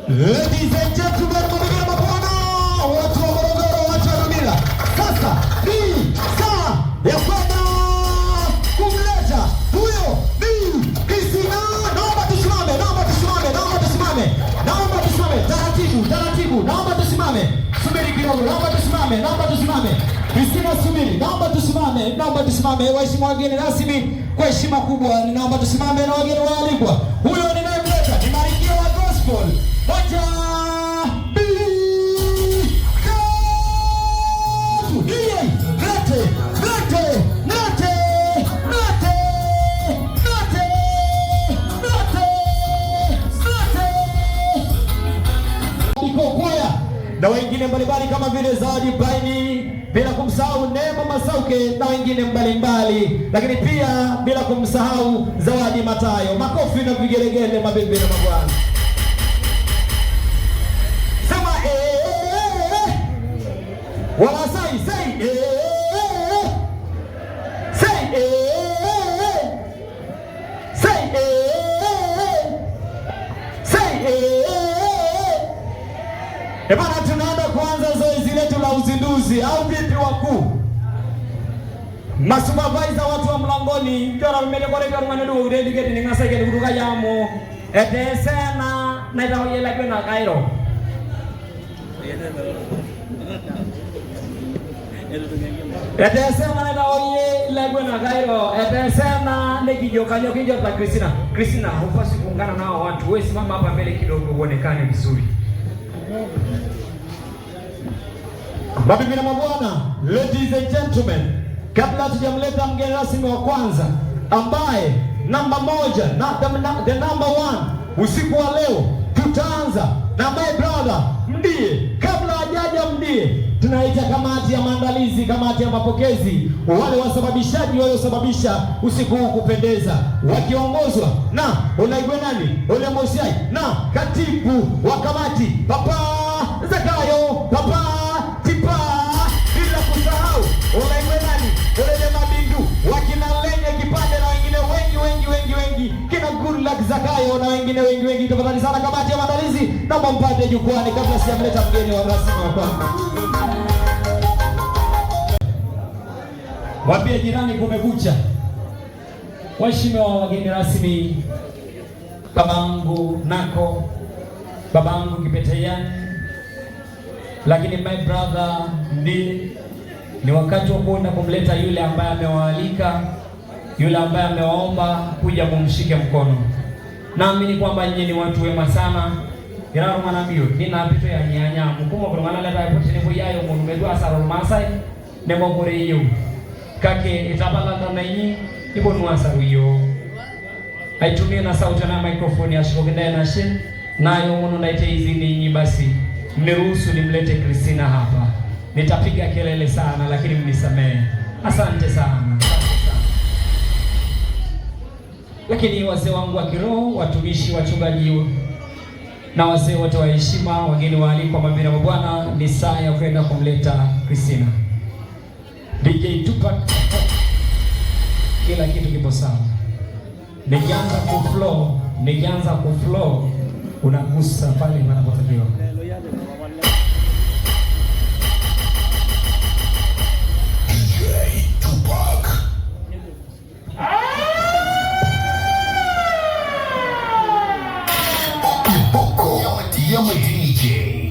Ladies and gentlemen, mabwana, watu wa Morogoro, watu wa Dumila. Sasa ni saa ya kwenda kumleta huyo ni Christina. Naomba tusimame. Naomba tusimame. Subiri kidogo, naomba tusimame. Christina, subiri. Naomba tusimame. Waheshimiwa wageni rasmi, kwa heshima kubwa, naomba tusimame na wageni waalikwa. Huyo ninayemleta ni Malkia wa Gospel. Moja, mbili, tatu. Lete. Na wengine mbalimbali kama vile Zawadi Baini, bila kumsahau Neema Masauke na wengine mbalimbali, lakini pia bila kumsahau Zawadi Matayo. Makofi na vigelegele, mabibi na mabwana. Sema Wamasai say Ebana, tunaenda kuanza zoezi letu la uzinduzi, au vipi wakuu? Masupervisor, watu wa mlangoni, jora mmele kwa reka rumane do uredi geti ningasa geti kuruka yamo. Etesena na itaoye lagwe na Cairo. Etesena na itaoye lagwe na Cairo. Etesena nekijoka ta Christina. Christina, hupasi kuungana nao watu. Wewe simama hapa mbele kidogo uonekane vizuri. Mabibi na mabwana, ladies and gentlemen, kabla tujamleta mgeni rasmi wa kwanza ambaye namba moja na the number one usiku wa leo, tutaanza na my brother Mdie. Kabla hajaja Mdie, tunaita kamati ya maandalizi, kamati ya mapokezi, wale wasababishaji waliosababisha usiku huu kupendeza, wakiongozwa na Olaigwe nani Ole Mosiai na katibu wa kamati Papa Zakayo, Papa Tipa, bila kusahau Olaigwe nani Ole Mabindu, wakina Lenye Kipande na wengine wengi, kina Good Luck Zakayo na wengine wengi. Tafadhali sana kamati ya maandalizi, naomba mpate jukwani kabla sijamleta mgeni wa rasmi wa kwanza. Wapia jirani kumekucha. Waheshimiwa wageni rasmi, babangu Nako, babangu Kipeteyani, lakini my brother Mdie, ni wakati wa kwenda kumleta yule ambaye amewaalika, yule ambaye amewaomba kuja kumshike mkono. Naamini kwamba nyinyi ni watu wema sana. Ila rumana bio nina pito ya nyanya mkumo kwa ngana leta ipote ni boyayo mungu medwa sara rumasai ne mokore iyo kake itabala na nanyi ibo nuasa wiyo aitumie na sauti na microphone ya shokenda na shin nayo munu naite hizi ninyi. Basi mniruhusu nimlete Christina hapa. Nitapiga kelele sana lakini mnisamehe. Asante sana. Lakini wazee wangu wa kiroho, watumishi, wachungaji na wazee wote wa heshima, wageni waalikwa, mabibi na mabwana, ni saa ya kwenda kumleta Christina. DJ Tupac, kila kitu kipo sawa. Nikianza kuflow unagusa pale panapotakiwa. DJ Tupac. I'm a DJ.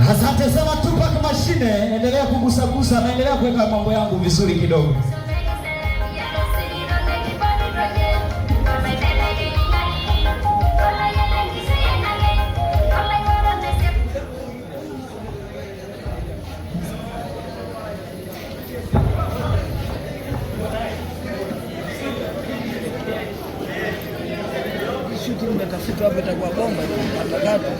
Asante sana Tupac Machine, endelea kugusa na endelea kuweka mambo yangu vizuri kidogo. basi tu hapo itakuwa bomba atakata.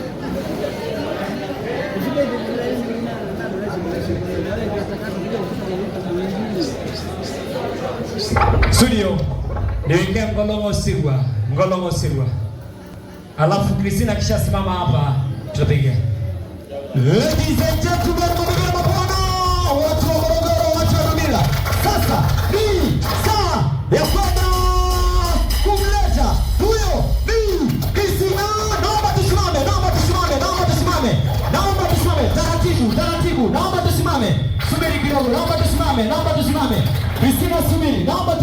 Studio niwekea Ngolongo Sirwa. Alafu Christina kisha simama hapa tutapiga. Ladies and gentlemen, mabwana, watu wa Morogoro, watu wa Dumila. Sasa ni saa ya kwenda kumleta huyo ni Christina. Naomba tusimame. Taratibu. Naomba tusimame. Subiri kidogo. Naomba tusimame. Christina subiri. Naomba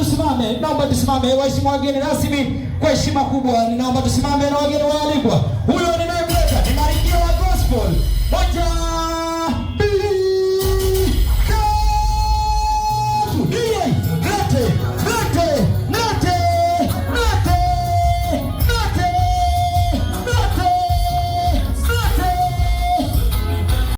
tusimame. Waheshimiwa wageni rasmi, kwa heshima kubwa naomba tusimame na wageni waalikwa. Huyo